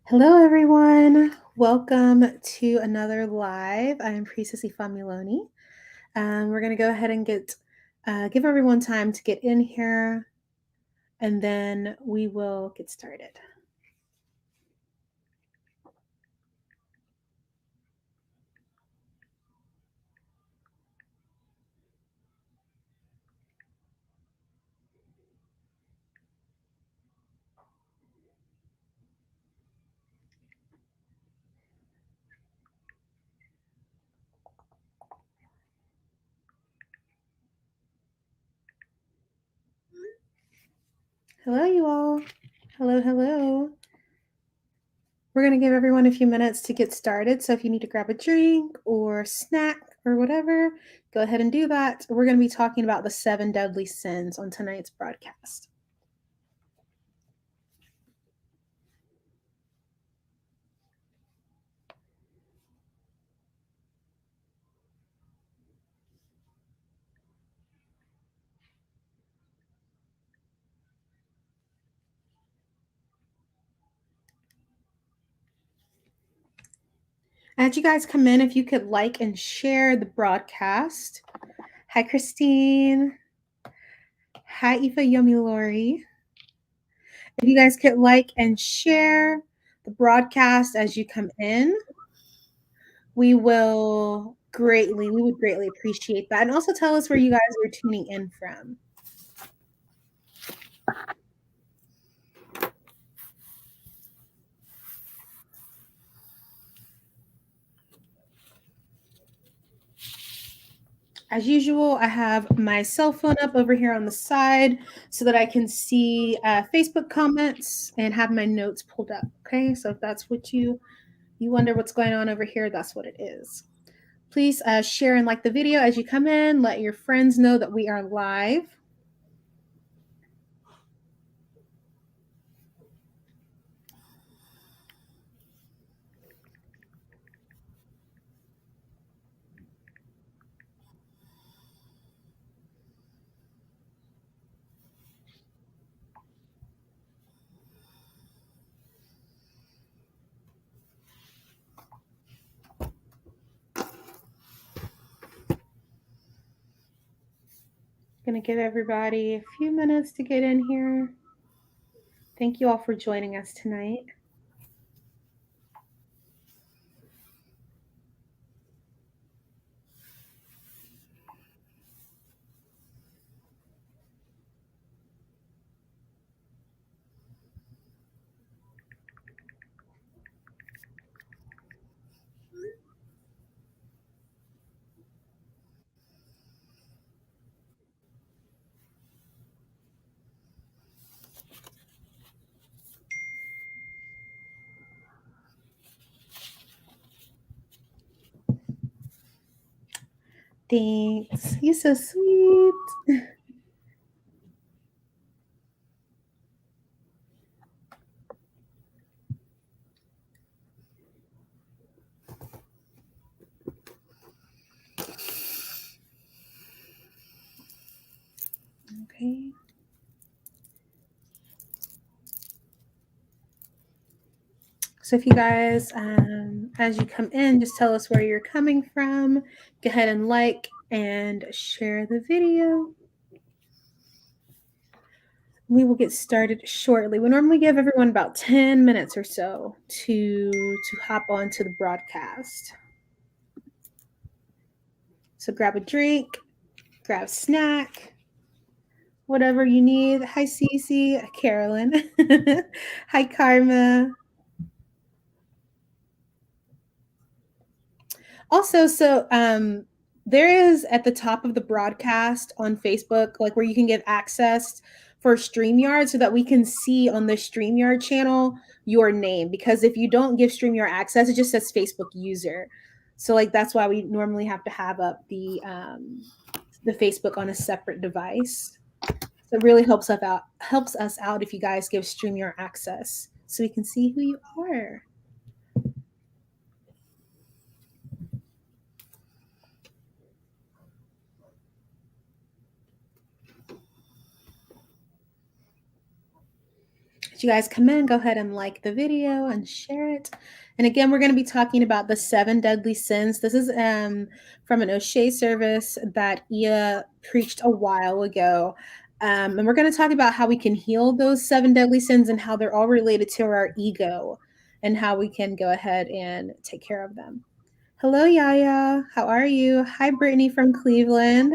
Hello, everyone. Welcome to another live. I am Priestess Ifamiloni. We're going to go ahead and give everyone time to get in here, and then we will get started. Hello, you all. Hello, hello. We're going to give everyone a few minutes to get started. So if you need to grab a drink or snack or whatever, go ahead and do that. We're going to be talking about the 7 deadly sins on tonight's broadcast. As you guys come in, if you could like and share the broadcast. Hi, Christine. Hi, Ifa Yummy Lori. If you guys could like and share the broadcast as you come in, we would greatly appreciate that. And also tell us where you guys are tuning in from. As usual, I have my cell phone up over here on the side so that I can see Facebook comments and have my notes pulled up. Okay, so if that's what you wonder what's going on over here, that's what it is. Please share and like the video as you come in. Let your friends know that we are live. Going to give everybody a few minutes to get in here. Thank you all for joining us tonight. Thanks. You're so sweet. Okay. So if you guys, as you come in, just tell us where you're coming from. Go ahead and like and share the video. We will get started shortly. We normally give everyone about 10 minutes or so to hop onto the broadcast. So grab a drink, grab a snack, whatever you need. Hi, Cece, Carolyn. Hi, Karma. Also, there is at the top of the broadcast on Facebook, like where you can get access for StreamYard so that we can see on the StreamYard channel your name. Because if you don't give StreamYard access, it just says Facebook user. So like that's why we normally have to have up the Facebook on a separate device. So it really helps us out if you guys give StreamYard access so we can see who you are. As you guys come in, go ahead and like the video and share it. And again, we're going to be talking about the 7 deadly sins. This is from an O'Shea service that Ia preached a while ago. And we're going to talk about how we can heal those 7 deadly sins and how they're all related to our ego and how we can go ahead and take care of them. Hello, Yaya. How are you? Hi, Brittany from Cleveland.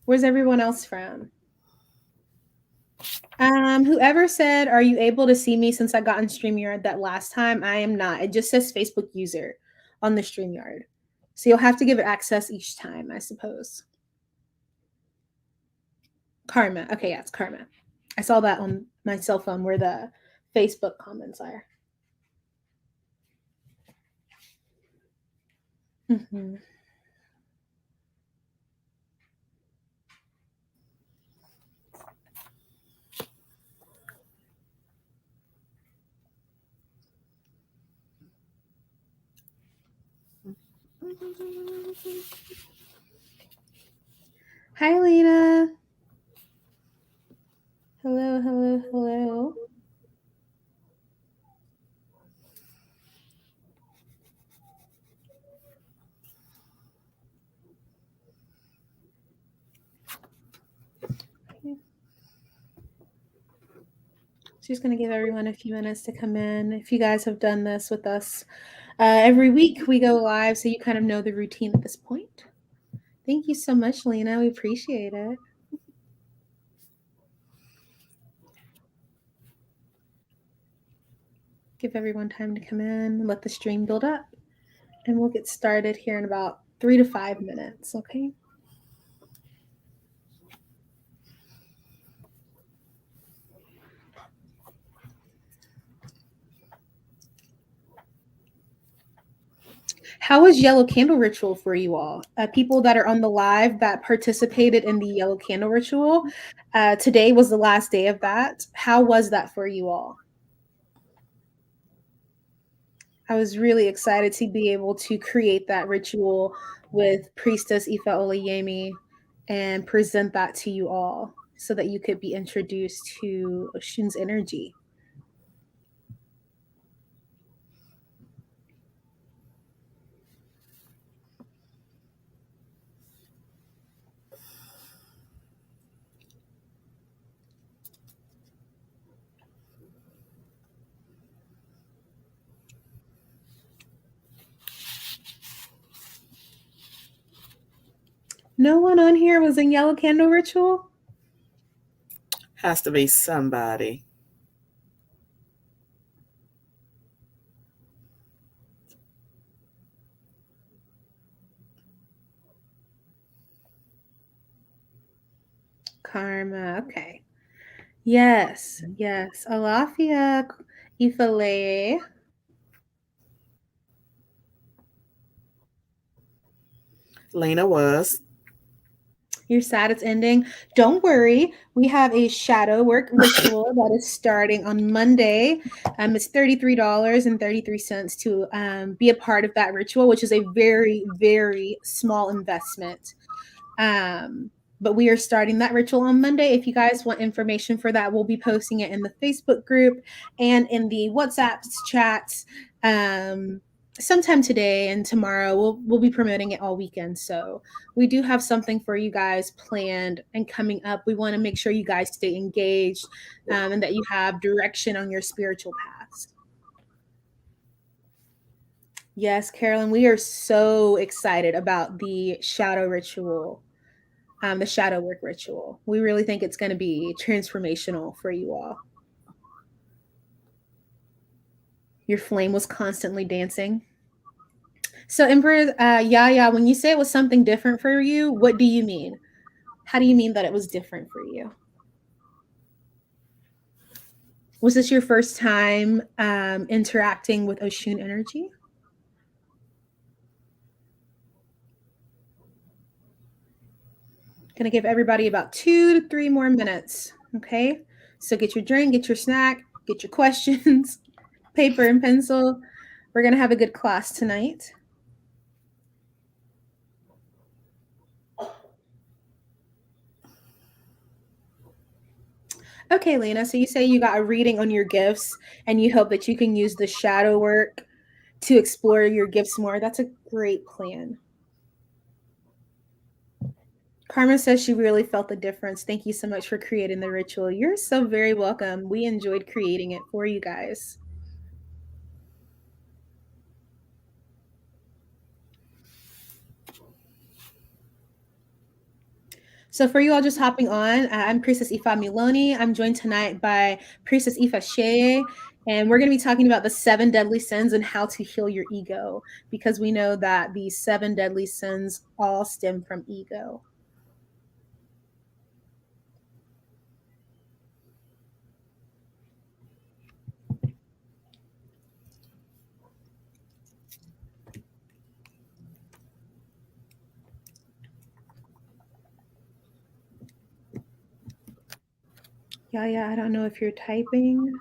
Where's everyone else from? Whoever said, "Are you able to see me since I got in StreamYard that last time?" I am not. It just says Facebook user on the StreamYard. So you'll have to give it access each time, I suppose. Karma. Okay, yeah, it's Karma. I saw that on my cell phone where the Facebook comments are. Mm-hmm. Hi, Lena. Hello, hello, hello. Just going to give everyone a few minutes to come in. If you guys have done this with us every week, we go live, so you kind of know the routine at this point. Thank you so much, Lena. We appreciate it. Give everyone time to come in, let the stream build up, and we'll get started here in about 3 to 5 minutes, okay? How was Yellow Candle Ritual for you all? People that are on the live that participated in the Yellow Candle Ritual, today was the last day of that. How was that for you all? I was really excited to be able to create that ritual with Priestess Ifa Olayemi and present that to you all so that you could be introduced to Oshun's energy. No one on here was in Yellow Candle Ritual? Has to be somebody. Karma, okay. Yes, yes. Alafia Ifale. Lena was. You're sad it's ending. Don't worry. We have a shadow work ritual that is starting on Monday. It's $33.33 to be a part of that ritual, which is a very, very small investment. But we are starting that ritual on Monday. If you guys want information for that, we'll be posting it in the Facebook group and in the WhatsApp chats. Sometime today and tomorrow we'll be promoting it all weekend, so we do have something for you guys planned and coming up. We want to make sure you guys stay engaged and that you have direction on your spiritual paths. Yes, Carolyn, we are so excited about the shadow ritual, the shadow work ritual. We really think it's going to be transformational for you all. Your flame was constantly dancing. So, Emperor, Yaya, when you say it was something different for you, what do you mean? How do you mean that it was different for you? Was this your first time interacting with Oshun energy? Gonna give everybody about 2 to 3 more minutes. Okay, so get your drink, get your snack, get your questions, paper and pencil. We're gonna have a good class tonight. Okay, Lena. So you say you got a reading on your gifts and you hope that you can use the shadow work to explore your gifts more. That's a great plan. Carmen says she really felt the difference. Thank you so much for creating the ritual. You're so very welcome. We enjoyed creating it for you guys. So for you all just hopping on, I'm Priestess Ifa Miloni. I'm joined tonight by Priestess Ifa Sheye, and we're going to be talking about the 7 deadly sins and how to heal your ego, because we know that the 7 deadly sins all stem from ego. Yeah, I don't know if you're typing.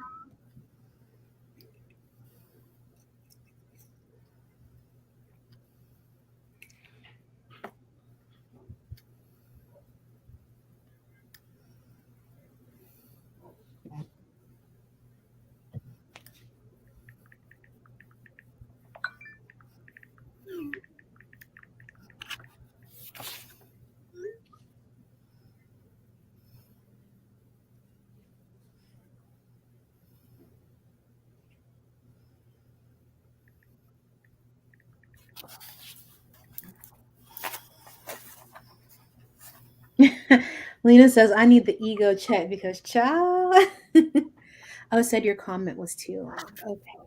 Lena says, I need the ego check because, child. Oh, said your comment was too long. Okay.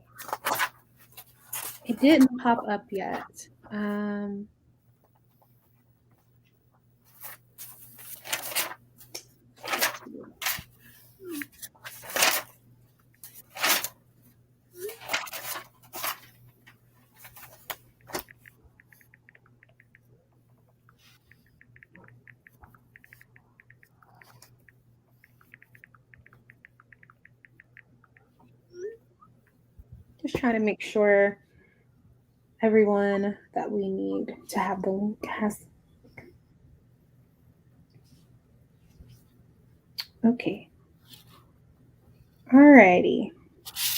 It didn't pop up yet. Just trying to make sure everyone that we need to have the link has. Okay. Alrighty.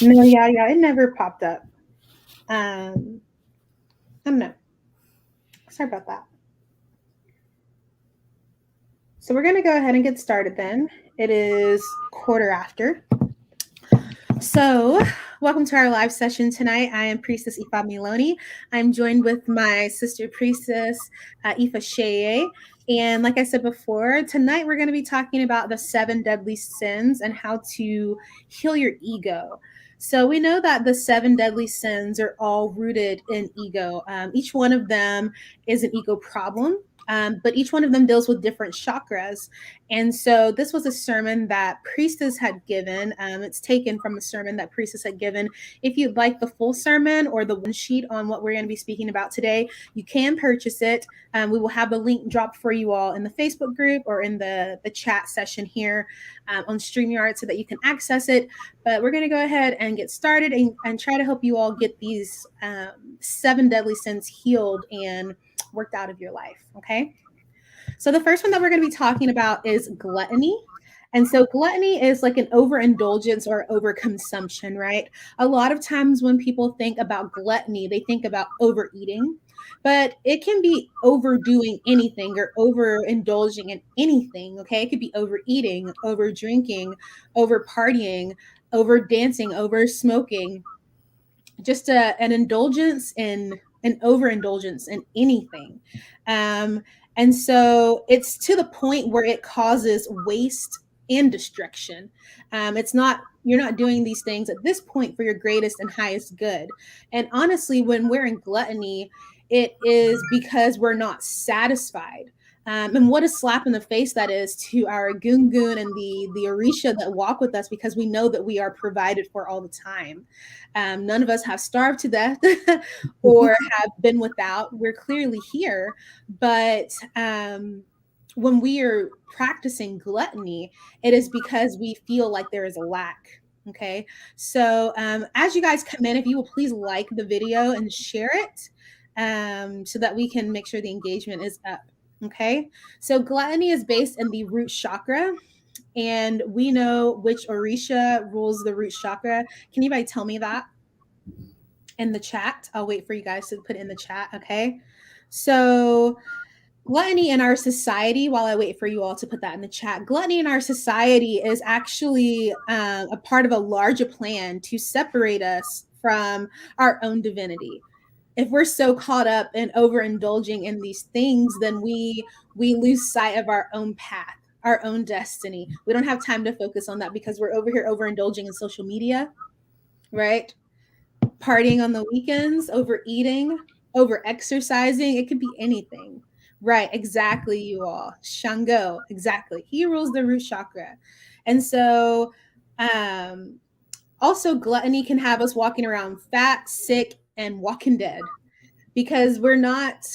No, yeah, it never popped up. I don't know. Sorry about that. So we're gonna go ahead and get started then. It is quarter after. So, welcome to our live session tonight. I am Priestess Ifa Miloni. I'm joined with my sister priestess, Ifa Sheye. And like I said before, tonight we're going to be talking about the 7 deadly sins and how to heal your ego. So we know that the 7 deadly sins are all rooted in ego. Each one of them is an ego problem. But each one of them deals with different chakras. And so this was a sermon that Priestess had given. It's taken from a sermon that Priestess had given. If you'd like the full sermon or the one sheet on what we're going to be speaking about today, you can purchase it. We will have the link dropped for you all in the Facebook group or in the chat session here on StreamYard so that you can access it. But we're going to go ahead and get started and try to help you all get these 7 deadly sins healed and worked out of your life. Okay. So the first one that we're going to be talking about is gluttony. And so gluttony is like an overindulgence or overconsumption, right? A lot of times when people think about gluttony, they think about overeating, but it can be overdoing anything or overindulging in anything, okay? It could be overeating, over drinking, over partying, over dancing, over smoking, just an indulgence in an overindulgence in anything. And so it's to the point where it causes waste and destruction. It's not, you're not doing these things at this point for your greatest and highest good. And honestly, when we're in gluttony, it is because we're not satisfied. And what a slap in the face that is to our gungun and the Orisha that walk with us, because we know that we are provided for all the time. None of us have starved to death or have been without. We're clearly here. But when we are practicing gluttony, it is because we feel like there is a lack. Okay. So as you guys come in, if you will please like the video and share it so that we can make sure the engagement is up. Okay. So gluttony is based in the root chakra. And we know which Orisha rules the root chakra. Can anybody tell me that in the chat? I'll wait for you guys to put it in the chat. Okay. So, gluttony in our society, while I wait for you all to put that in the chat, gluttony in our society is actually a part of a larger plan to separate us from our own divinity. If we're so caught up in overindulging in these things, then we lose sight of our own path, our own destiny. We don't have time to focus on that because we're over here overindulging in social media, right? Partying on the weekends, overeating, over exercising. It could be anything. Right, exactly, you all. Shango, exactly. He rules the root chakra. And so, also, gluttony can have us walking around fat, sick, and walking dead because we're not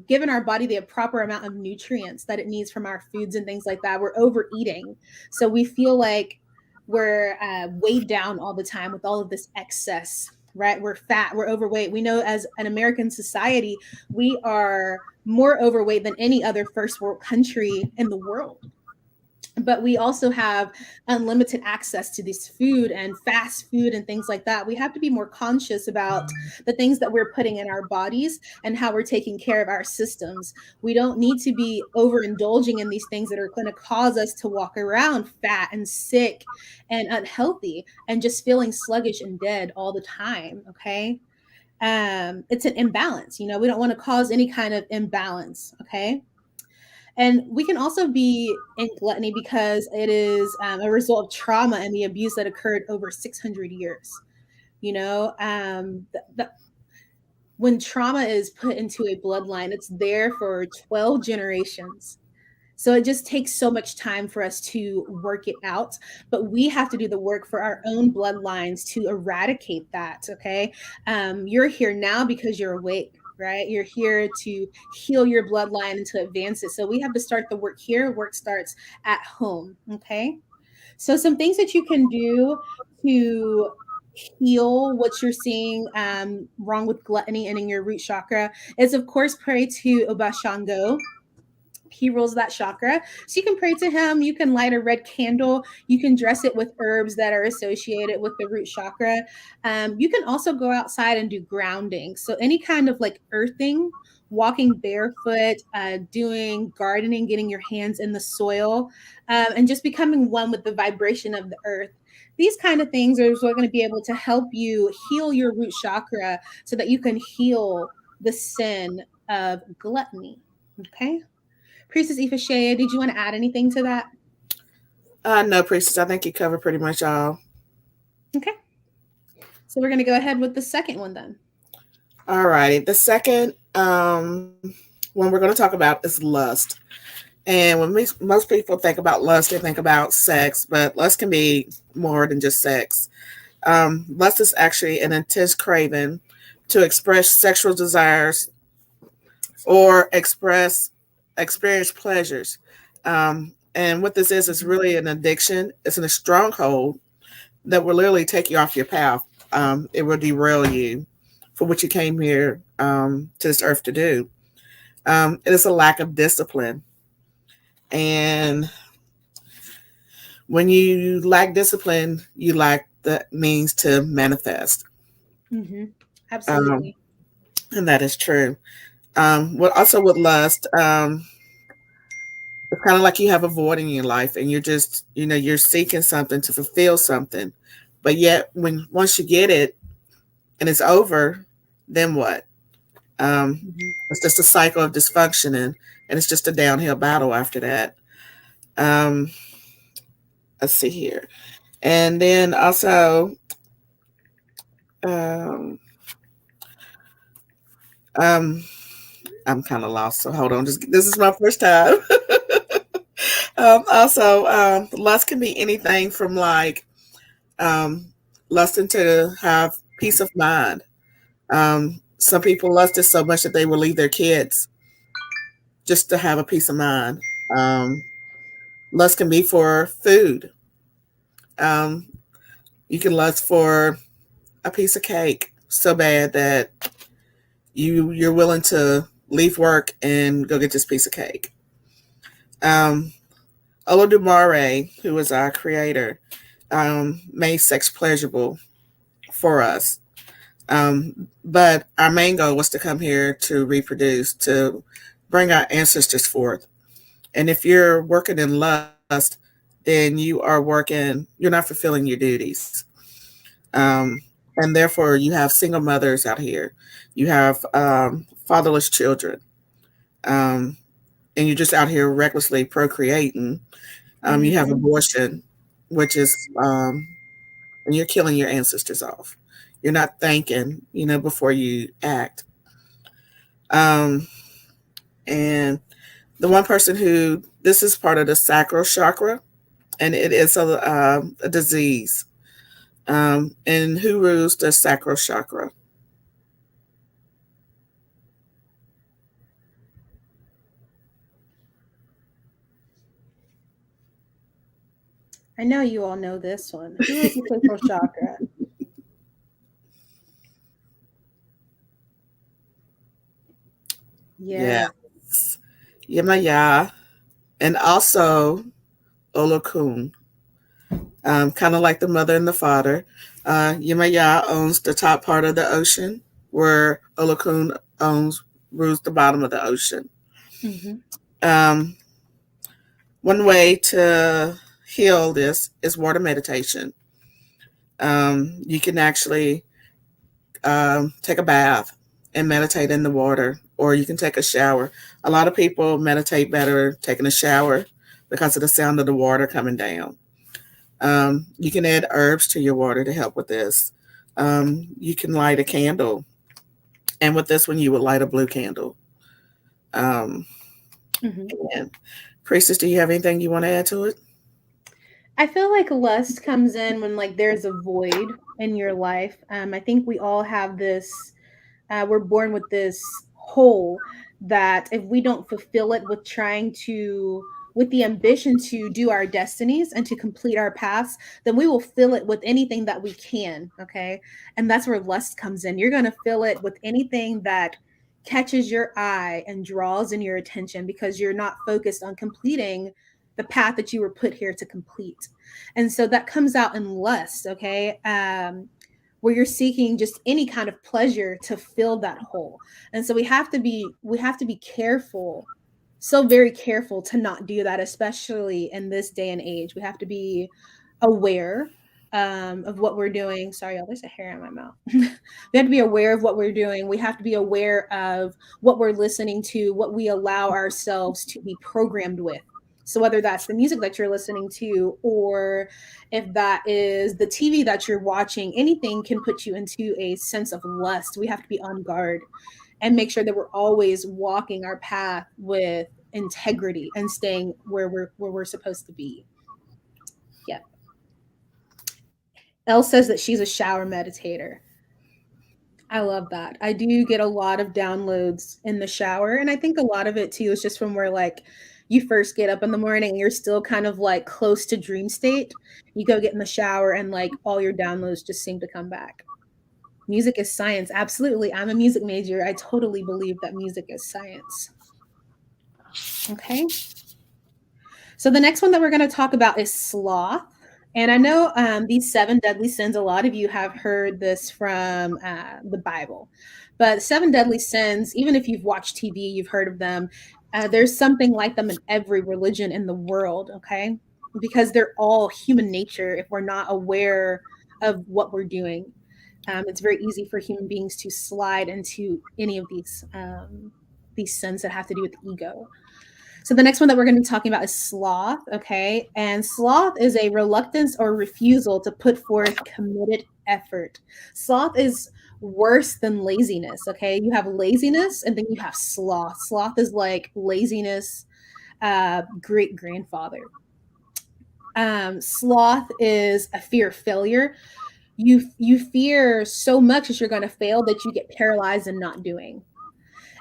giving our body the proper amount of nutrients that it needs from our foods and things like that. We're overeating. So we feel like we're weighed down all the time with all of this excess, right? We're fat, we're overweight. We know as an American society, we are more overweight than any other first world country in the world. But we also have unlimited access to this food and fast food and things like that. We have to be more conscious about the things that we're putting in our bodies and how we're taking care of our systems. We don't need to be overindulging in these things that are going to cause us to walk around fat and sick and unhealthy and just feeling sluggish and dead all the time. Okay. It's an imbalance. We don't want to cause any kind of imbalance. Okay. And we can also be in gluttony because it is a result of trauma and the abuse that occurred over 600 years. When trauma is put into a bloodline, it's there for 12 generations. So it just takes so much time for us to work it out. But we have to do the work for our own bloodlines to eradicate that. Okay. You're here now because you're awake, right? You're here to heal your bloodline and to advance it. So we have to start the work here. Work starts at home. Okay. So some things that you can do to heal what you're seeing wrong with gluttony and in your root chakra is, of course, pray to Obashango. He rules that chakra. So you can pray to him. You can light a red candle. You can dress it with herbs that are associated with the root chakra. You can also go outside and do grounding. So any kind of like earthing, walking barefoot, doing gardening, getting your hands in the soil, and just becoming one with the vibration of the earth. These kind of things are going to be able to help you heal your root chakra so that you can heal the sin of gluttony. Okay. Priestess Ifashea, did you want to add anything to that? No, Priestess. I think you covered pretty much all. Okay. So we're going to go ahead with the second one then. All righty. The second one we're going to talk about is lust. And when most people think about lust, they think about sex, but lust can be more than just sex. Lust is actually an intense craving to express sexual desires or experience pleasures. And what this is really an addiction. It's a stronghold that will literally take you off your path. It will derail you for what you came here to this earth to do. It is a lack of discipline. And when you lack discipline, you lack the means to manifest. Mm-hmm. Absolutely. And that is true. Also with lust, it's kind of like you have a void in your life and you're just, you're seeking something to fulfill something. But yet once you get it and it's over, then what? It's just a cycle of dysfunction and it's just a downhill battle after that. Let's see here. And then also, I'm kind of lost, so hold on. This is my first time. Also, lust can be anything from like lusting to have peace of mind. Some people lust it so much that they will leave their kids just to have a peace of mind. Lust can be for food. You can lust for a piece of cake so bad that you're willing to leave work and go get this piece of cake. Olodumare, who is our creator, made sex pleasurable for us. But our main goal was to come here to reproduce, to bring our ancestors forth. And if you're working in lust, then you're not fulfilling your duties. Um, and therefore, you have single mothers out here, you have fatherless children, um, and you're just out here recklessly procreating. You have Mhm. abortion, which is, and you're killing your ancestors off. You're not thinking, before you act. Um, and the one person who this is part of the sacral chakra, and it is a disease. And who rules the sacral chakra? I know you all know this one. Who is the sacral chakra? Yeah, Yes. Yemaya, and also Olokun. Kind of like the mother and the father. Yemaya owns the top part of the ocean, where Olokun rules the bottom of the ocean. Hmm. Um, One way to heal this is water meditation. You can actually take a bath and meditate in the water, or you can take a shower. A lot of people meditate better taking a shower because of the sound of the water coming down. You can add herbs to your water to help with this. You can light a candle, and with this one, you would light a blue candle. Um, Hmm. and Priestess, do you have anything you want to add to it? I feel like lust comes in when like there's a void in your life. I think we all have this. We're born with this hole that if we don't fulfill it with trying to, with the ambition to do our destinies and to complete our paths, then we will fill it with anything that we can. Okay. And that's where lust comes in. You're going to fill it with anything that catches your eye and draws in your attention because you're not focused on completing the path that you were put here to complete. And so that comes out in lust. Okay. Where you're seeking just any kind of pleasure to fill that hole. And so we have to be careful, so very careful to not do that, especially in this day and age. We have to be aware of what we're doing. Sorry, y'all, there's a hair in my mouth. We have to be aware of what we're doing. We have to be aware of what we're listening to, what we allow ourselves to be programmed with. So whether that's the music that you're listening to, or if that is the TV that you're watching, anything can put you into a sense of lust. We have to be on guard and make sure that we're always walking our path with integrity and staying where we're supposed to be. Yeah. Elle says that she's a shower meditator. I love that. I do get a lot of downloads in the shower, and I think a lot of it too is just from where like you first get up in the morning and you're still kind of like close to dream state. You go get in the shower and like all your downloads just seem to come back. Music is science. Absolutely. I'm a music major. I totally believe that music is science. Okay. So the next one that we're going to talk about is sloth. And I know these seven deadly sins, a lot of you have heard this from the Bible. But seven deadly sins, even if you've watched TV, you've heard of them. There's something like them in every religion in the world, okay? Because they're all human nature if we're not aware of what we're doing. It's very easy for human beings to slide into any of these sins that have to do with ego. So the next one that we're going to be talking about is sloth, okay? And sloth is a reluctance or refusal to put forth committed effort. Sloth is worse than laziness, okay? You have laziness and then you have sloth. Sloth is like laziness great grandfather. Sloth is a fear of failure. You fear so much that you're going to fail that you get paralyzed in not doing.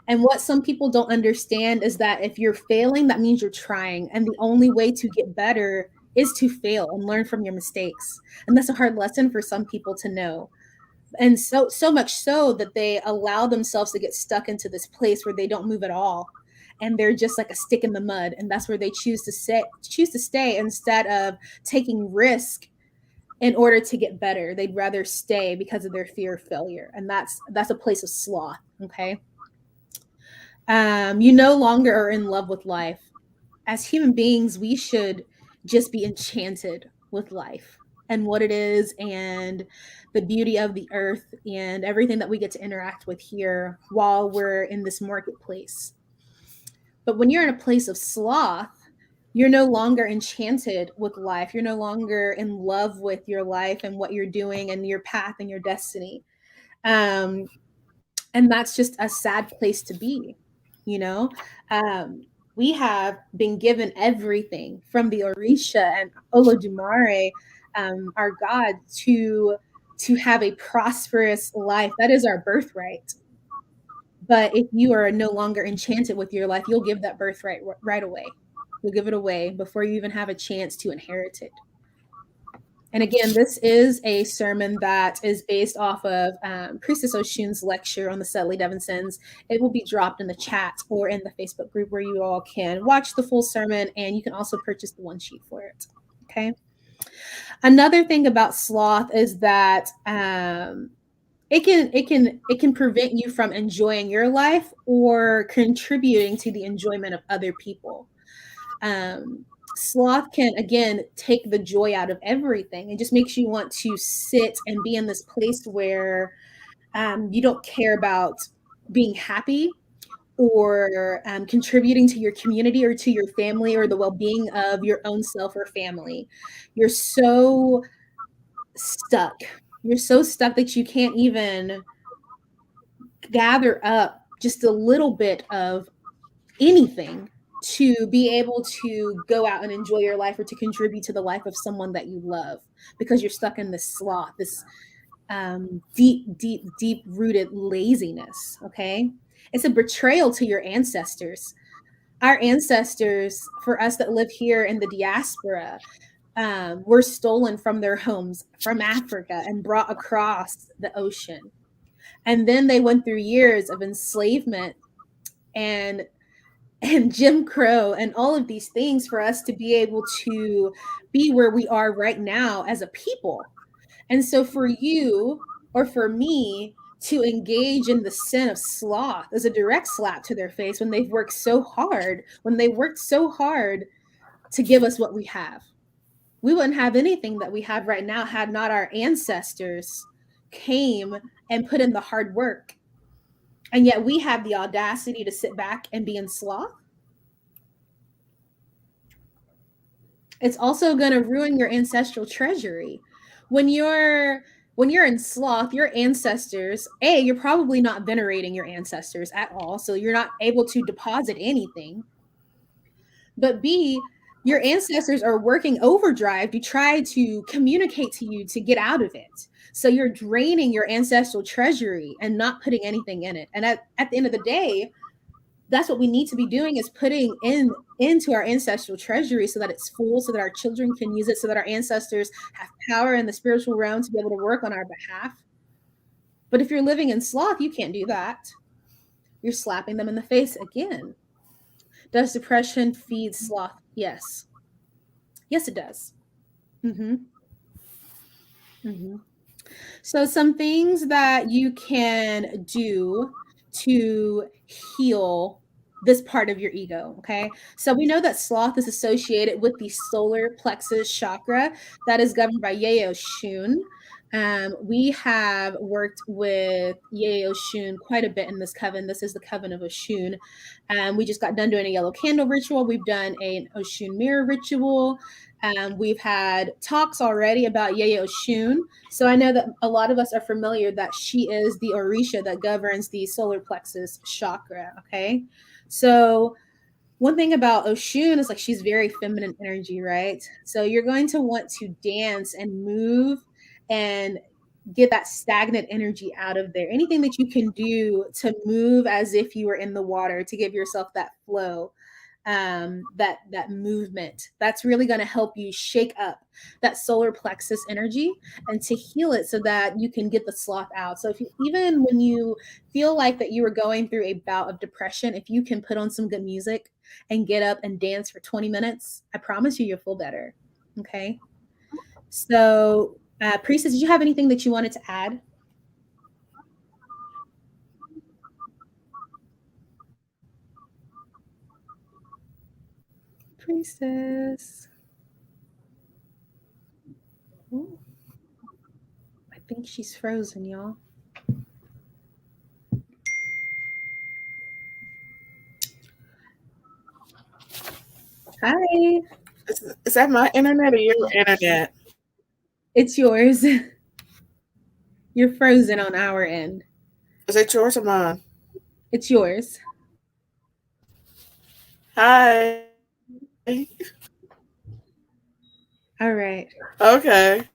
And what some people don't understand is that if you're failing, that means you're trying. And the only way to get better is to fail and learn from your mistakes. And that's a hard lesson for some people to know. And so much so that they allow themselves to get stuck into this place where they don't move at all. and they're just like a stick in the mud, and that's where they choose to stay instead of taking risk in order to get better. They'd rather stay because of their fear of failure, and that's a place of sloth. Okay. You no longer are in love with life. As human beings, we should just be enchanted with life and what it is, and the beauty of the earth and everything that we get to interact with here while we're in this marketplace. But when you're in a place of sloth, you're no longer enchanted with life. You're no longer in love with your life and what you're doing and your path and your destiny. Um, and that's just a sad place to be, you know. We have been given everything from the Orisha and Olodumare, our God, to have a prosperous life. That is our birthright. But if you are no longer enchanted with your life, you'll give that birthright right away. You'll give it away before you even have a chance to inherit it. And again, this is a sermon that is based off of Priestess Oshun's lecture on the Subtly Devinsons. It will be dropped in the chat or in the Facebook group where you all can watch the full sermon, and you can also purchase the one sheet for it. Okay. Another thing about sloth is that it can prevent you from enjoying your life or contributing to the enjoyment of other people. Sloth can again take the joy out of everything. It just makes you want to sit and be in this place where you don't care about being happy or contributing to your community or to your family or the well-being of your own self or family. You're so stuck. You're so stuck that you can't even gather up just a little bit of anything to be able to go out and enjoy your life or to contribute to the life of someone that you love, because you're stuck in this sloth, this deep rooted laziness. Okay. It's a betrayal to your ancestors. Our ancestors, for us that live here in the diaspora, were stolen from their homes from Africa and brought across the ocean. And then they went through years of enslavement and Jim Crow and all of these things for us to be able to be where we are right now as a people. And so for you or for me to engage in the sin of sloth is a direct slap to their face when they've worked so hard, to give us what we have. We wouldn't have anything that we have right now had not our ancestors came and put in the hard work. And yet we have the audacity to sit back and be in sloth. It's also going to ruin your ancestral treasury. When you're in sloth, your ancestors, A, you're probably not venerating your ancestors at all, so you're not able to deposit anything. But B, your ancestors are working overdrive to try to communicate to you to get out of it. So you're draining your ancestral treasury and not putting anything in it. And at the end of the day, that's what we need to be doing, is putting into our ancestral treasury so that it's full, so that our children can use it, so that our ancestors have power in the spiritual realm to be able to work on our behalf. But if you're living in sloth, you can't do that. You're slapping them in the face again. Does depression feed sloth? Yes. Yes, it does. Mm-hmm. Mm-hmm. So some things that you can do to heal this part of your ego. Okay. So we know that sloth is associated with the solar plexus chakra that is governed by Yeo Shun. We have worked with Yeo Shun quite a bit in this coven. This is the coven of Oshun. We just got done doing a yellow candle ritual. We've done an Oshun mirror ritual. We've had talks already about Yeye Oshun. So I know that a lot of us are familiar that she is the Orisha that governs the solar plexus chakra. Okay. So one thing about Oshun is like she's very feminine energy, right? So you're going to want to dance and move and get that stagnant energy out of there. Anything that you can do to move as if you were in the water to give yourself that flow. that movement. That's really going to help you shake up that solar plexus energy and to heal it so that you can get the sloth out. So if you, even when you feel like that you were going through a bout of depression, if you can put on some good music and get up and dance for 20 minutes, I promise you, you'll feel better. Okay. So, Priestess, did you have anything that you wanted to add? Priestess. Ooh, I think she's frozen, y'all. Hi. Is that my internet or your internet? It's yours. You're frozen on our end. Is it yours or mine? It's yours. Hi. All right. Okay.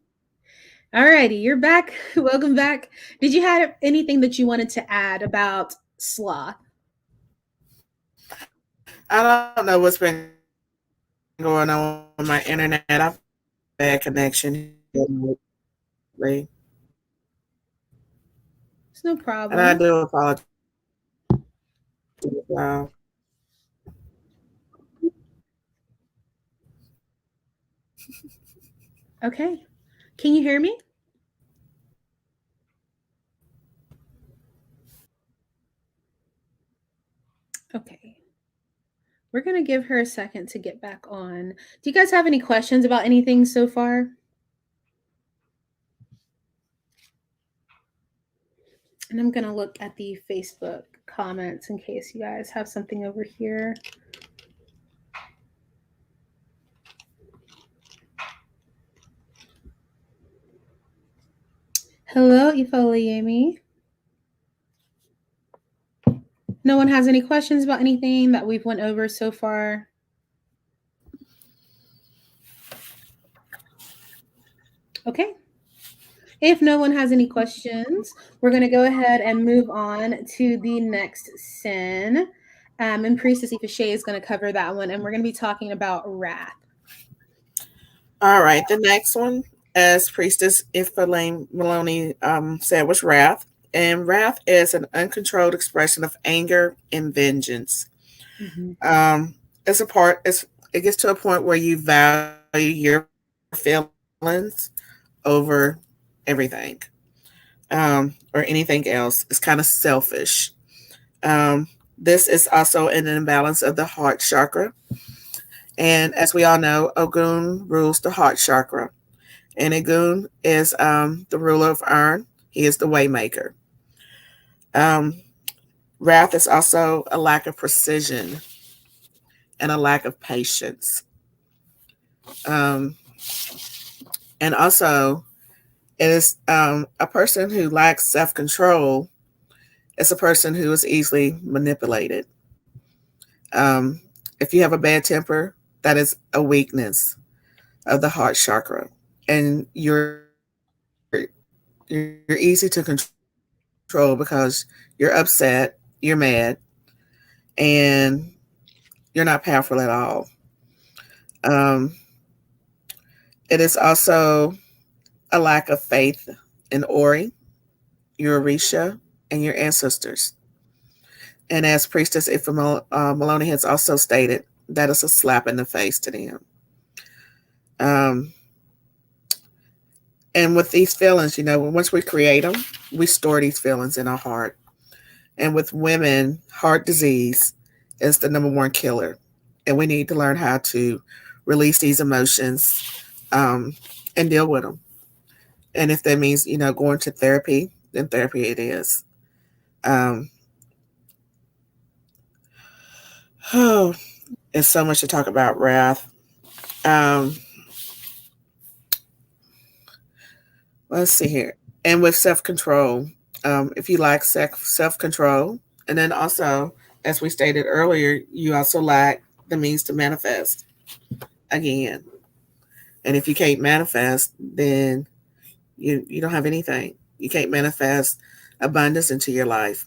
All righty. You're back. Welcome back. Did you have anything that you wanted to add about sloth? I don't know what's been going on with my internet. I've bad connection lately, It's no and I problem. do apologize. Wow. Okay. Can you hear me? Okay. We're going to give her a second to get back on. Do you guys have any questions about anything so far? And I'm going to look at the Facebook comments in case you guys have something over here. Hello, Ifoliemi. No one has any questions about anything that we've went over so far? Okay. If no one has any questions, we're going to go ahead and move on to the next sin. And Priestess Ifashe is going to cover that one, and we're going to be talking about wrath. All right. The next one, as Priestess Ifalane Maloney said, was wrath. And wrath is an uncontrolled expression of anger and vengeance. Mm-hmm. It's a part. It gets to a point where you value your feelings over everything, or anything else. It's kind of selfish. This is also an imbalance of the heart chakra. And as we all know, Ogun rules the heart chakra. And Ogun is the ruler of iron. He is the waymaker. Wrath is also a lack of precision and a lack of patience. And also, it is a person who lacks self control. It's a person who is easily manipulated. Um, if you have a bad temper, that is a weakness of the heart chakra, and you're easy to control because you're upset, you're mad, and you're not powerful at all. Um, it is also a lack of faith in Ori, your Orisha, and your ancestors. And as Priestess Ifa Maloney has also stated, that is a slap in the face to them. And with these feelings, once we create them, we store these feelings in our heart. And with women, heart disease is the number one killer. And we need to learn how to release these emotions, and deal with them. And if that means, going to therapy, then therapy it is. Oh, it's so much to talk about wrath. Let's see here. And with self control, if you lack self control, and then also, as we stated earlier, you also lack the means to manifest again. And if you can't manifest, then you don't have anything. You can't manifest abundance into your life.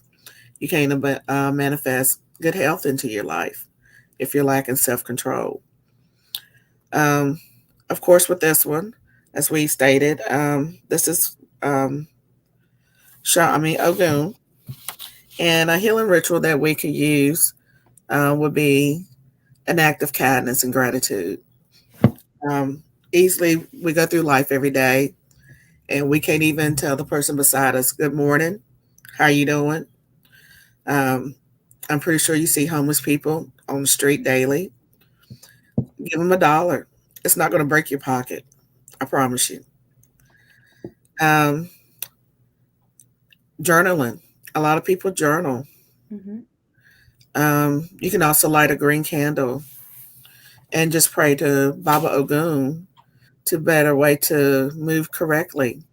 You can't manifest good health into your life. if you're lacking self-control. Of course, with this one, as we stated, this is Ogun, and a healing ritual that we could use would be an act of kindness and gratitude. Easily, we go through life every day, and we can't even tell the person beside us, "Good morning, how you doing?" Um, I'm pretty sure you see homeless people on the street daily. Give them $1. It's not going to break your pocket. I promise you. Um, Journaling. A lot of people journal. Mhm. You can also light a green candle and just pray to Baba Ogun to better way to move correctly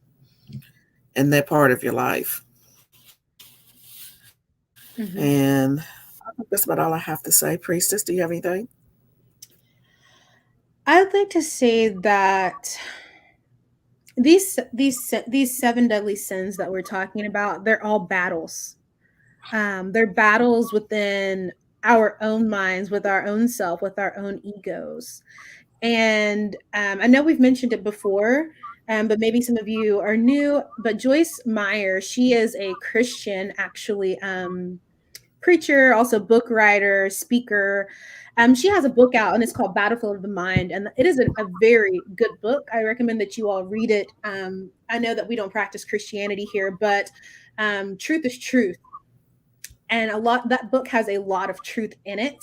in that part of your life. Mhm. And I think that's about all I have to say. Priestess, do you have anything? I'd like to say that these seven deadly sins that we're talking about, they're all battles. They're battles within our own minds, with our own self, with our own egos. And I know we've mentioned it before, but maybe some of you are new. But Joyce Meyer, she is a Christian, actually, preacher, also book writer, speaker. She has a book out and it's called Battlefield of the Mind. And it is a very good book. I recommend that you all read it. I know that we don't practice Christianity here, but truth is truth. And that book has a lot of truth in it.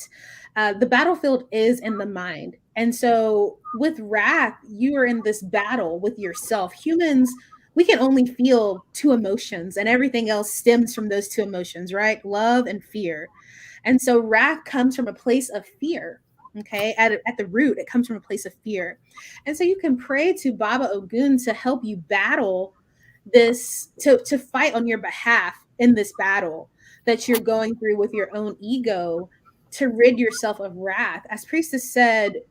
The battlefield is in the mind. And so with wrath, you are in this battle with yourself. Humans, we can only feel two emotions, and everything else stems from those two emotions, right? Love and fear. And so wrath comes from a place of fear. Okay. At the root, it comes from a place of fear. And so you can pray to Baba Ogun to help you battle this, to fight on your behalf in this battle that you're going through with your own ego, to rid yourself of wrath. As Priestess said,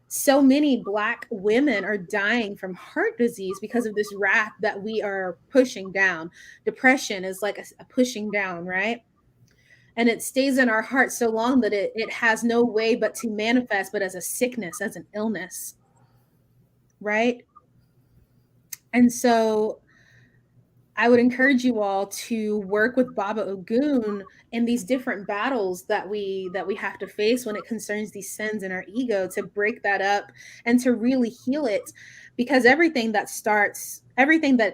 so many Black women are dying from heart disease because of this wrath that we are pushing down. Depression is like a pushing down, right? And it stays in our heart so long that it has no way but to manifest, but as a sickness, as an illness, right? And so I would encourage you all to work with Baba Ogun in these different battles that we have to face when it concerns these sins in our ego, to break that up and to really heal it, because everything that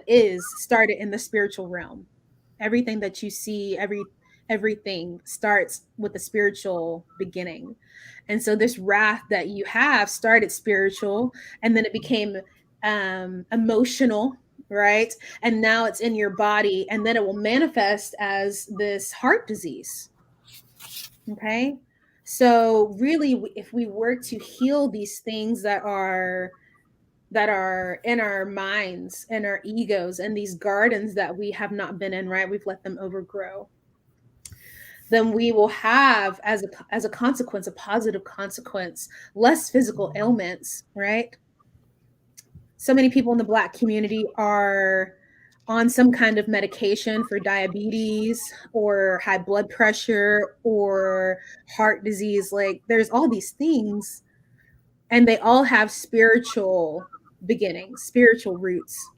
is started in the spiritual realm. Everything that you see, everything starts with a spiritual beginning. And so this wrath that you have started spiritual, and then it became emotional, right? And now it's in your body, and then it will manifest as this heart disease. Okay. So really, if we work to heal these things that are in our minds and our egos, and these gardens that we have not been in, right, we've let them overgrow, then we will have, as a consequence, a positive consequence, less physical ailments, right? So many people in the Black community are on some kind of medication for diabetes or high blood pressure or heart disease. Like, there's all these things, and they all have spiritual beginnings, spiritual roots.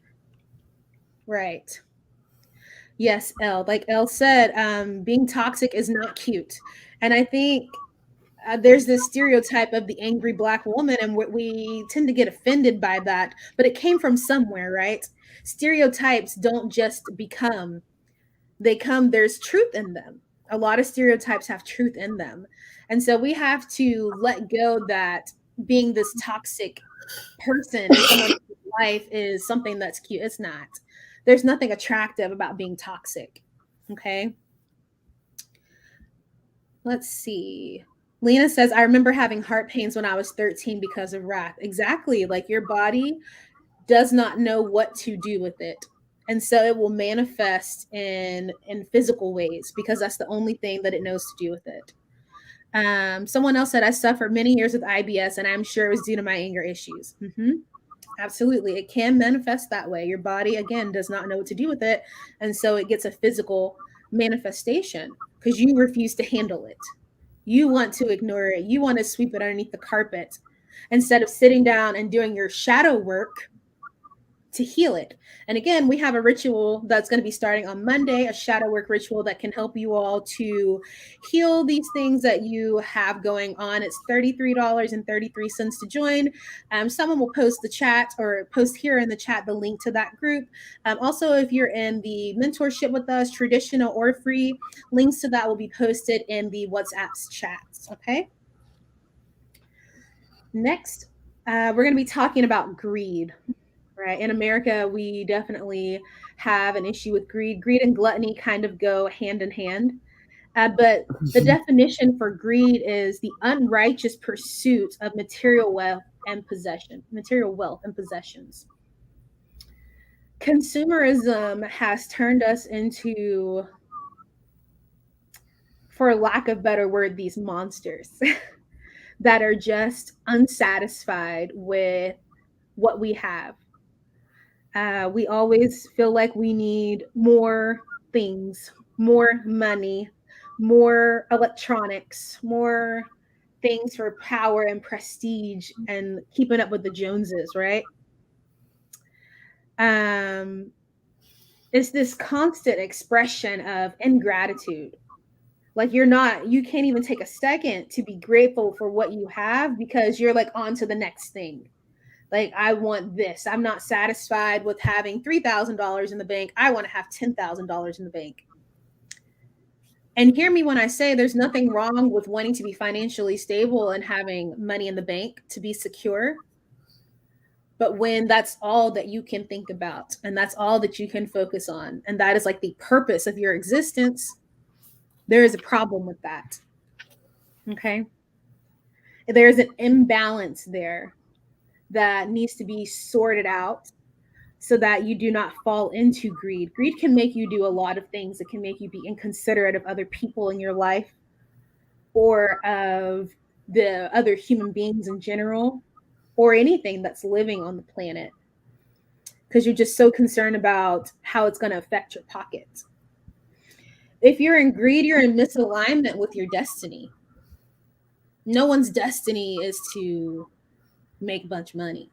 Right. Yes, Elle. Like Elle said, being toxic is not cute. And I think there's this stereotype of the angry Black woman, and we tend to get offended by that, but it came from somewhere, right? Stereotypes don't just become, they come, there's truth in them. A lot of stereotypes have truth in them. And so we have to let go that being this toxic person in someone's life is something that's cute. It's not. There's nothing attractive about being toxic. Okay. Let's see. Lena says, I remember having heart pains when I was 13 because of wrath. Exactly. Like, your body does not know what to do with it. And so it will manifest in physical ways, because that's the only thing that it knows to do with it. Someone else said, I suffered many years with IBS, and I'm sure it was due to my anger issues. Absolutely. It can manifest that way. Your body, again, does not know what to do with it. And so it gets a physical manifestation because you refuse to handle it. You want to ignore it. You want to sweep it underneath the carpet instead of sitting down and doing your shadow work to heal it. And again, we have a ritual that's going to be starting on Monday, a shadow work ritual that can help you all to heal these things that you have going on. It's $33.33 to join. Someone will post the chat or post here in the chat the link to that group. Also, if you're in the mentorship with us, traditional or free, links to that will be posted in the WhatsApp's chats. Okay. Next, we're going to be talking about greed. Right. In America, we definitely have an issue with greed. Greed and gluttony kind of go hand in hand. But the definition for greed is the unrighteous pursuit of material wealth and possessions. Consumerism has turned us into, for lack of better word, these monsters that are just unsatisfied with what we have. We always feel like we need more things, more money, more electronics, more things for power and prestige and keeping up with the Joneses, right? It's this constant expression of ingratitude. Like you can't even take a second to be grateful for what you have because you're like on to the next thing. Like, I want this. I'm not satisfied with having $3,000 in the bank. I want to have $10,000 in the bank. And hear me when I say there's nothing wrong with wanting to be financially stable and having money in the bank to be secure. But when that's all that you can think about and that's all that you can focus on, and that is like the purpose of your existence, there is a problem with that. Okay. There's an imbalance there that needs to be sorted out so that you do not fall into greed. Greed can make you do a lot of things. It can make you be inconsiderate of other people in your life or of the other human beings in general or anything that's living on the planet because you're just so concerned about how it's going to affect your pocket. If you're in greed, you're in misalignment with your destiny. No one's destiny is to make a bunch of money.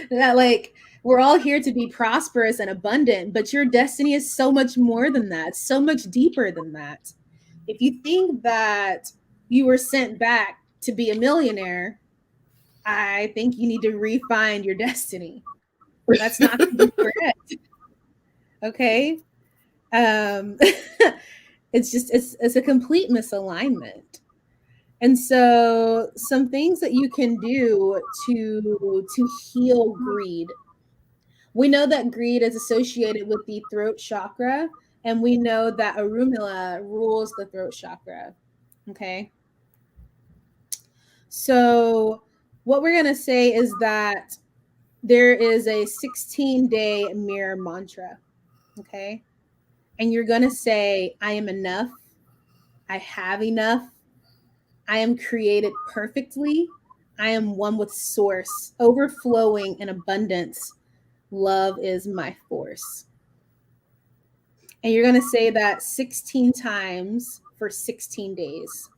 That like we're all here to be prosperous and abundant, but your destiny is so much more than that, so much deeper than that. If you think that you were sent back to be a millionaire, I think you need to refine your destiny. That's not correct. Okay. It's a complete misalignment. And so some things that you can do to heal greed. We know that greed is associated with the throat chakra, and we know that Arumila rules the throat chakra. Okay. So what we're going to say is that there is a 16-day mirror mantra. Okay. And you're going to say, I am enough. I have enough. I am created perfectly. I am one with source, overflowing in abundance. Love is my force. And you're going to say that 16 times for 16 days.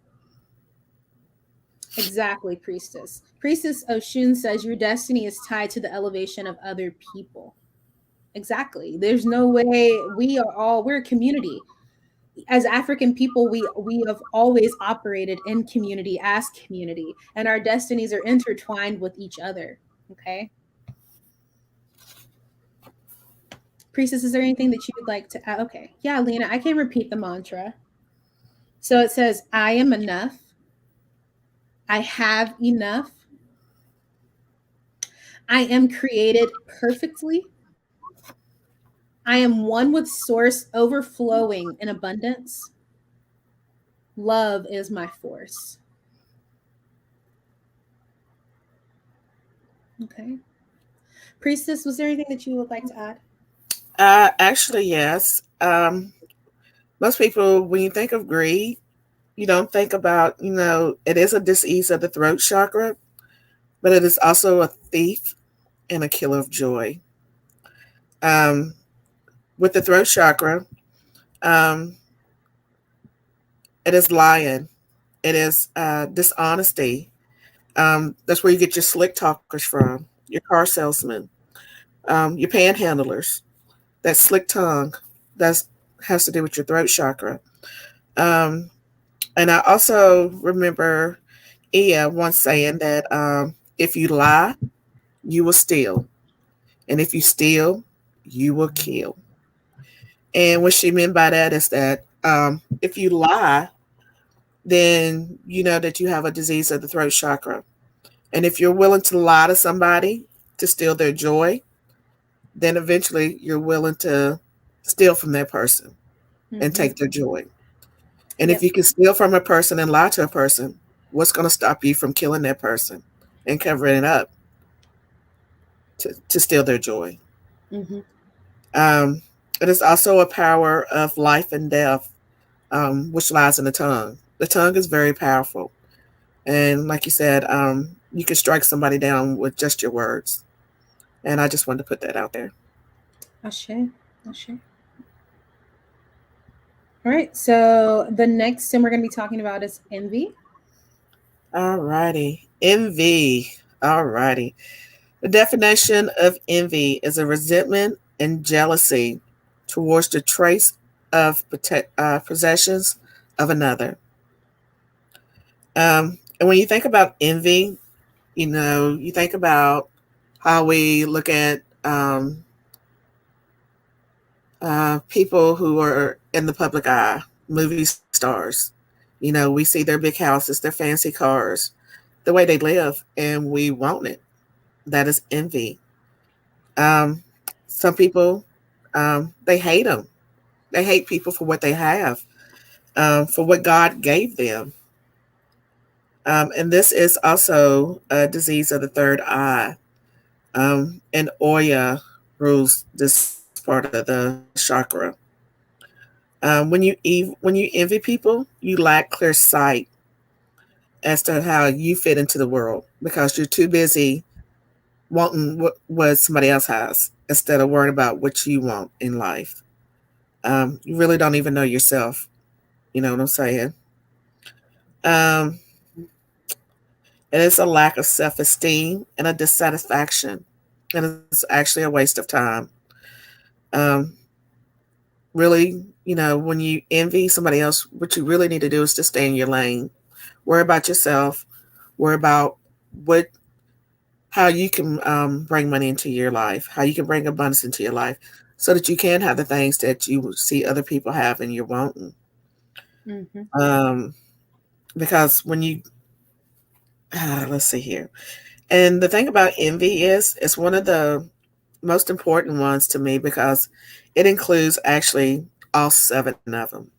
Exactly, Priestess. Priestess Oshun says your destiny is tied to the elevation of other people. Exactly. There's no way we're a community. As African people, we have always operated in community as community, and our destinies are intertwined with each other. Okay. Priestess, is there anything that you would like to add? Okay. Yeah, Lena, I can repeat the mantra. So it says, I am enough. I have enough. I am created perfectly. I am one with source, overflowing in abundance. Love is my force. Okay. Priestess, was there anything that you would like to add? Actually, yes. Most people, when you think of greed, you don't think about, it is a disease of the throat chakra, but it is also a thief and a killer of joy. With the throat chakra, it is lion. It is dishonesty. That's where you get your slick talkers from, your car salesmen, your panhandlers. That slick tongue, that has to do with your throat chakra. Um, and I also remember Ia once saying that if you lie, you will steal, and if you steal, you will kill. And what she meant by that is that if you lie, then you know that you have a disease of the throat chakra. And if you're willing to lie to somebody to steal their joy, then eventually you're willing to steal from that person and Mm-hmm. take their joy. And if Yep. you can steal from a person and lie to a person, what's going to stop you from killing that person and covering it up to steal their joy? Mm-hmm. Um, it is also a power of life and death, which lies in the tongue. The tongue is very powerful. And like you said, you can strike somebody down with just your words. And I just wanted to put that out there. Ashe. Ashe. All right. So the next sin we're going to be talking about is envy. All righty. Envy. All righty. The definition of envy is a resentment and jealousy towards the trace of possessions of another. And when you think about envy, you think about how we look at people who are in the public eye, movie stars. We see their big houses, their fancy cars, the way they live, and we want it. That is envy. Um, some people, they hate them. They hate people for what they have, for what God gave them. And this is also a disease of the third eye. And Oya rules this part of the chakra. When you envy people, you lack clear sight as to how you fit into the world because you're too busy wanting what somebody else has instead of worrying about what you want in life. You really don't even know yourself. You know what I'm saying? Um, and it's a lack of self esteem and a dissatisfaction. And it's actually a waste of time. Um, really, when you envy somebody else, what you really need to do is to stay in your lane. Worry about yourself. Worry about what how you can bring money into your life, how you can bring abundance into your life, so that you can have the things that you see other people have and you're wanting. Mm-hmm. Um, because when you let's see here, and the thing about envy is it's one of the most important ones to me because it includes actually all seven of them.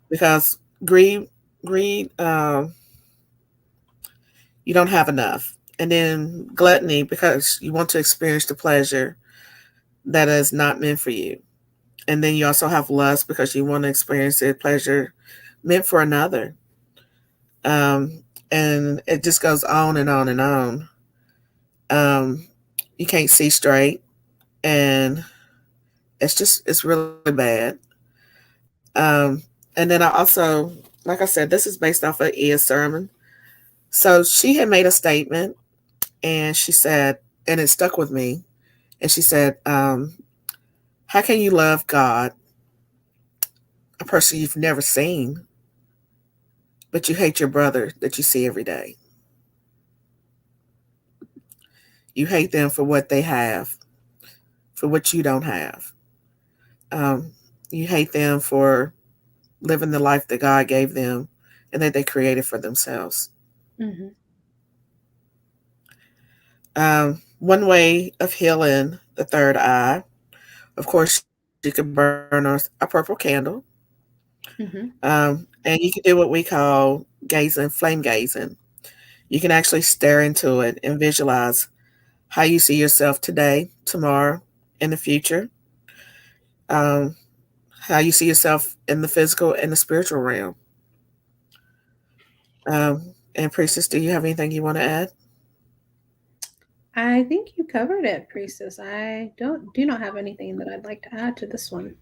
Because greed, you don't have enough, and then gluttony because you want to experience the pleasure that is not meant for you. And then you also have lust because you want to experience the pleasure meant for another. And it just goes on and on and on. Um, you can't see straight, and it's really bad. And then I also, like I said, this is based off of Ia's sermon. So she had made a statement, and she said, and it stuck with me. And she said, "How can you love God, a person you've never seen, but you hate your brother that you see every day? You hate them for what they have, for what you don't have. Um, you hate them for living the life that God gave them and that they created for themselves." Mm-hmm. One way of healing the third eye, of course, you could burn a purple candle. Mm-hmm. And you can do what we call gazing, flame gazing. You can actually stare into it and visualize how you see yourself today, tomorrow, in the future, um, how you see yourself in the physical and the spiritual realm. And Priestess, do you have anything you want to add? I think you covered it, Priestess. I do not have anything that I'd like to add to this one.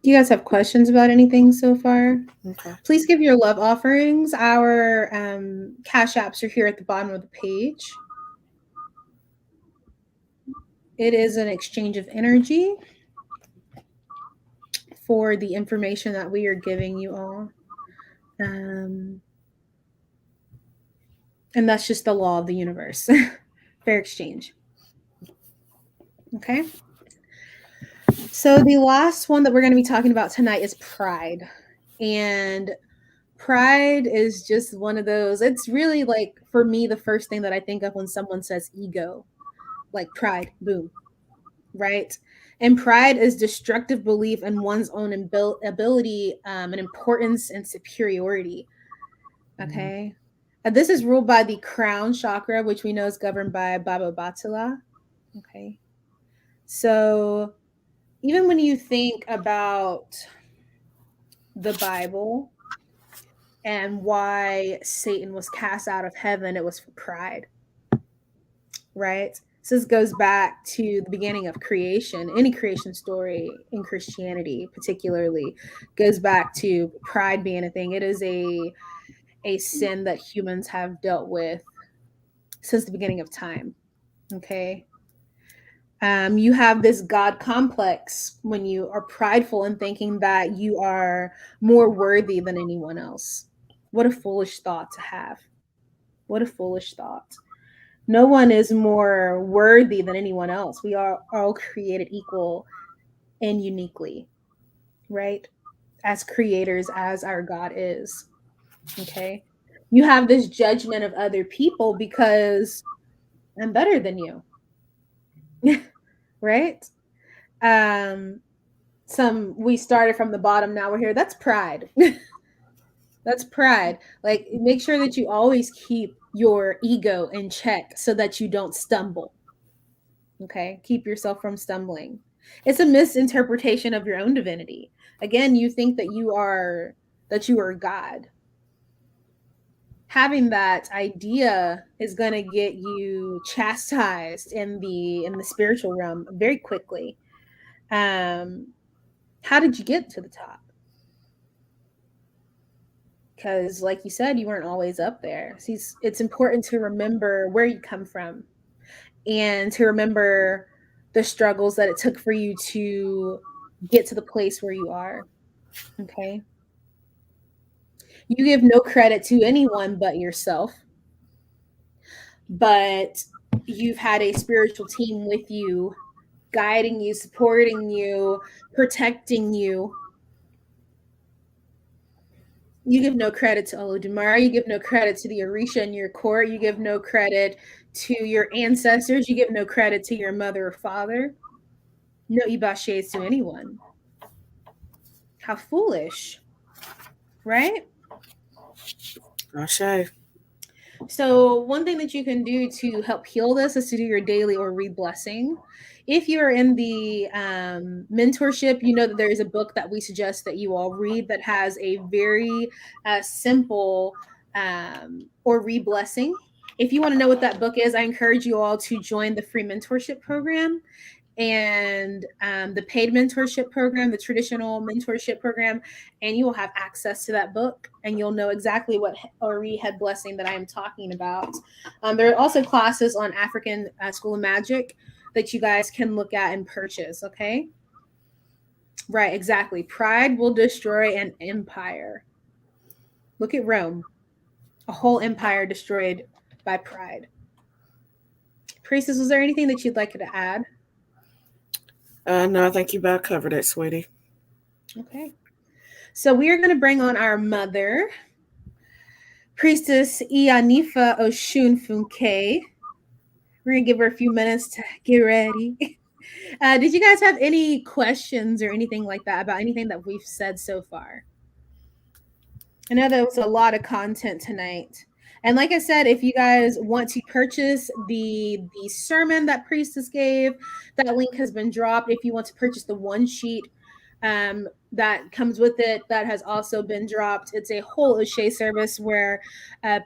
Do you guys have questions about anything so far? Okay. Please give your love offerings. Our cash apps are here at the bottom of the page. It is an exchange of energy for the information that we are giving you all. And that's just the law of the universe. Fair exchange. Okay. So the last one that we're going to be talking about tonight is pride. And pride is just one of those, it's really like, for me, the first thing that I think of when someone says ego, like pride, boom, right? And pride is destructive belief in one's own ability and importance and superiority. Okay. This is ruled by the crown chakra, which we know is governed by Baba Batala. Okay. So even when you think about the Bible and why Satan was cast out of heaven, it was for pride, right? So this goes back to the beginning of creation. Any creation story in Christianity, particularly, goes back to pride being a thing. It is a sin that humans have dealt with since the beginning of time. Okay. You have this God complex when you are prideful and thinking that you are more worthy than anyone else. What a foolish thought to have. What a foolish thought. No one is more worthy than anyone else. We are all created equal and uniquely, right? As creators, as our God is. Okay. You have this judgment of other people because I'm better than you. Right? We started from the bottom, now we're here. That's pride. That's pride. Like, make sure that you always keep your ego in check so that you don't stumble. Okay? Keep yourself from stumbling. It's a misinterpretation of your own divinity. Again, you think that you are God. Having that idea is going to get you chastised in the spiritual realm very quickly. How did you get to the top? Because, like you said, you weren't always up there. See, it's important to remember where you come from and to remember the struggles that it took for you to get to the place where you are. Okay. You give no credit to anyone but yourself, but you've had a spiritual team with you, guiding you, supporting you, protecting you. You give no credit to Olodumare. You give no credit to the Orisha in your court. You give no credit to your ancestors. You give no credit to your mother or father. No ibashes to anyone. How foolish, right? Ashe. So one thing that you can do to help heal this is to do your daily or read blessing. If you're in the mentorship, you know that there is a book that we suggest that you all read that has a very simple or read blessing. If you want to know what that book is, I encourage you all to join the free mentorship program and the paid mentorship program, the traditional mentorship program, and you will have access to that book and you'll know exactly what Ori head blessing that I am talking about. There are also classes on African School of Magic that you guys can look at and purchase. Okay. Right. Exactly. Pride will destroy an empire. Look at Rome, a whole empire destroyed by pride. Priestess, was there anything that you'd like to add? No, I think you about covered it, sweetie. Okay. So we are going to bring on our mother, Priestess Ianifa Oshun Funke. We're going to give her a few minutes to get ready. Did you guys have any questions or anything like that about anything that we've said so far? I know there was a lot of content tonight. And like I said, if you guys want to purchase the sermon that Priestess gave, that link has been dropped. If you want to purchase the one sheet that comes with it, that has also been dropped. It's a whole O'Shea service where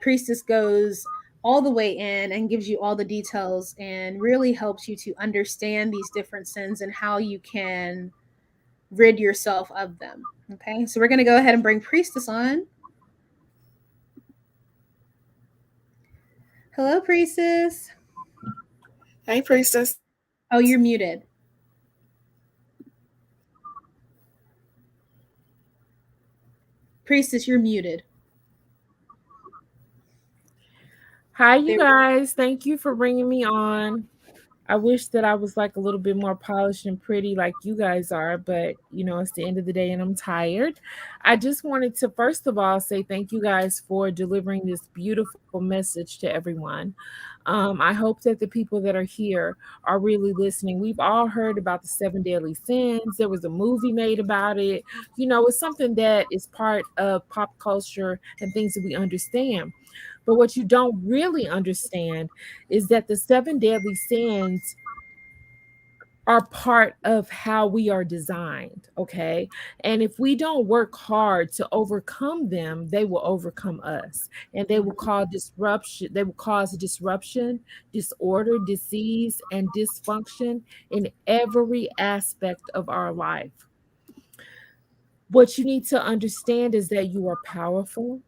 Priestess goes all the way in and gives you all the details and really helps you to understand these different sins and how you can rid yourself of them. Okay, so we're going to go ahead and bring Priestess on. Hello, Priestess. Hey, Priestess. Oh, you're muted. Priestess, you're muted. Hi, you guys. Thank you for bringing me on. I wish that I was like a little bit more polished and pretty like you guys are, but it's the end of the day and I'm tired. I just wanted to, first of all, say thank you guys for delivering this beautiful message to everyone. I hope that the people that are here are really listening. We've all heard about the seven deadly sins. There was a movie made about it. It's something that is part of pop culture and things that we understand. But what you don't really understand is that the seven deadly sins are part of how we are designed, okay? And if we don't work hard to overcome them, they will overcome us, and they will cause disruption. They will cause disruption, disorder, disease, and dysfunction in every aspect of our life. What you need to understand is that you are powerful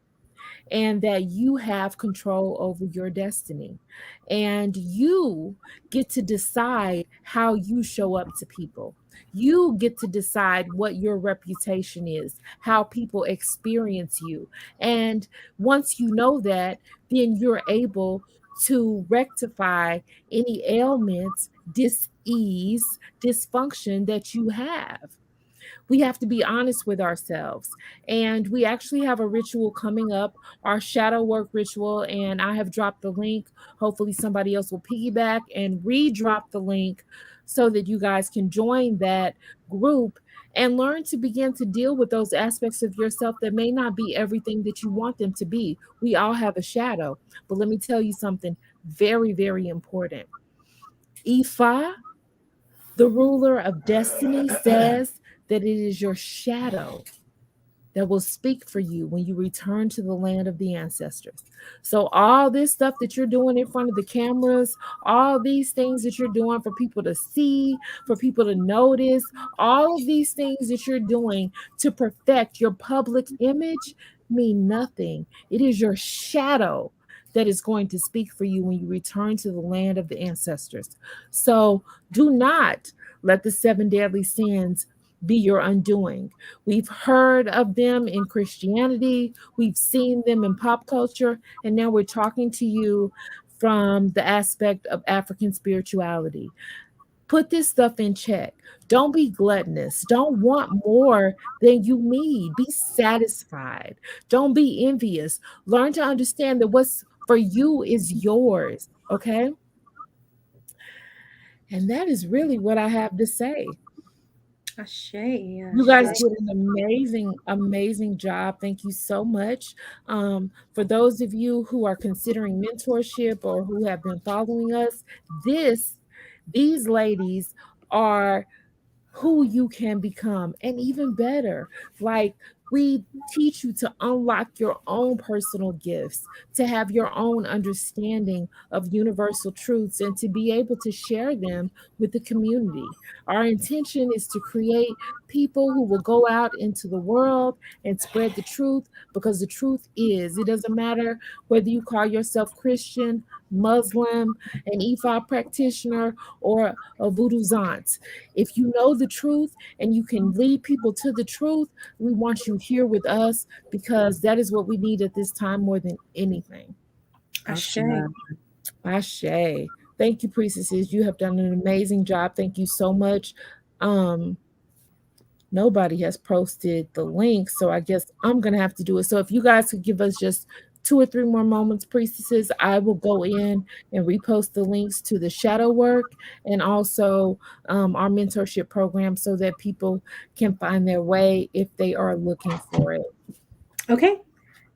and that you have control over your destiny. And you get to decide how you show up to people. You get to decide what your reputation is, how people experience you. And once you know that, then you're able to rectify any ailments, dis-ease, dysfunction that you have. We have to be honest with ourselves. And we actually have a ritual coming up, our shadow work ritual. And I have dropped the link. Hopefully, somebody else will piggyback and re-drop the link so that you guys can join that group and learn to begin to deal with those aspects of yourself that may not be everything that you want them to be. We all have a shadow. But let me tell you something very, very important. Ifa, the ruler of destiny, says that it is your shadow that will speak for you when you return to the land of the ancestors. So, all this stuff that you're doing in front of the cameras, all these things that you're doing for people to see, for people to notice, all of these things that you're doing to perfect your public image mean nothing. It is your shadow that is going to speak for you when you return to the land of the ancestors. So, do not let the seven deadly sins be your undoing. We've heard of them in Christianity, we've seen them in pop culture, and now we're talking to you from the aspect of African spirituality. Put this stuff in check. Don't be gluttonous. Don't want more than you need. Be satisfied. Don't be envious. Learn to understand that what's for you is yours. Okay. And that is really what I have to say. Ashe. You guys did an amazing, amazing job. Thank you so much. For those of you who are considering mentorship or who have been following us, these ladies are who you can become, and even better, like we teach you to unlock your own personal gifts, to have your own understanding of universal truths, and to be able to share them with the community. Our intention is to create people who will go out into the world and spread the truth, because the truth is, it doesn't matter whether you call yourself Christian, Muslim, an Ifa practitioner, or a voodoo zant. If you know the truth and you can lead people to the truth, we want you here with us, because that is what we need at this time more than anything. Ashe. Ashe. Thank you, priestesses. You have done an amazing job. Thank you so much. Nobody has posted the link, so I guess I'm going to have to do it. So if you guys could give us just 2 or 3 more moments, priestesses, I will go in and repost the links to the shadow work and also our mentorship program so that people can find their way if they are looking for it. Okay.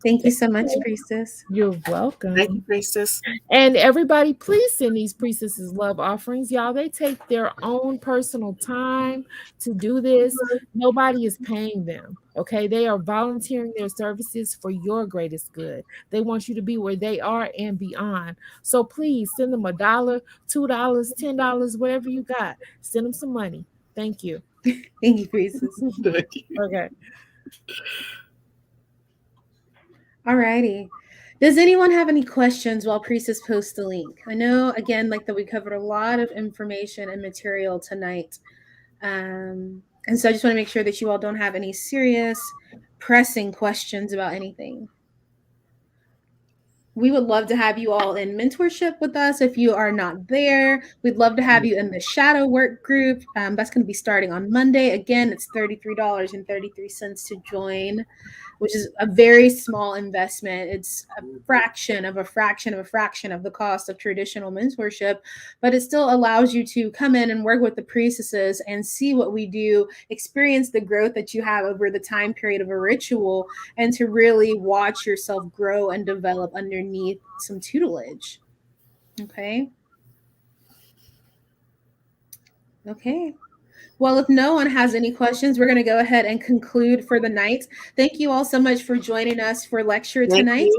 Thank you so much, Priestess. You're welcome. Thank you, Priestess. And everybody, please send these priestesses love offerings. Y'all, they take their own personal time to do this. Nobody is paying them. Okay. They are volunteering their services for your greatest good. They want you to be where they are and beyond. So please send them $1, $2, $10, whatever you got. Send them some money. Thank you. Thank you, Priestess. Thank you. Okay. All righty. Does anyone have any questions while Priestess posts the link? I know, again, like that we covered a lot of information and material tonight. And so I just want to make sure that you all don't have any serious, pressing questions about anything. We would love to have you all in mentorship with us. If you are not there, we'd love to have you in the shadow work group. That's going to be starting on Monday. Again, it's $33.33 to join, which is a very small investment. It's a fraction of a fraction of a fraction of the cost of traditional mentorship, but it still allows you to come in and work with the priestesses and see what we do, experience the growth that you have over the time period of a ritual, and to really watch yourself grow and develop underneath some tutelage. Okay. Well, if no one has any questions, we're going to go ahead and conclude for the night. Thank you all so much for joining us for lecture tonight.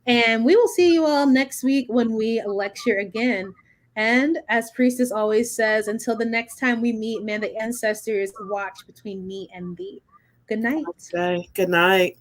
And we will see you all next week when we lecture again. And as Priestess always says, until the next time we meet, may the ancestors watch between me and thee. Good night. Okay. Good night.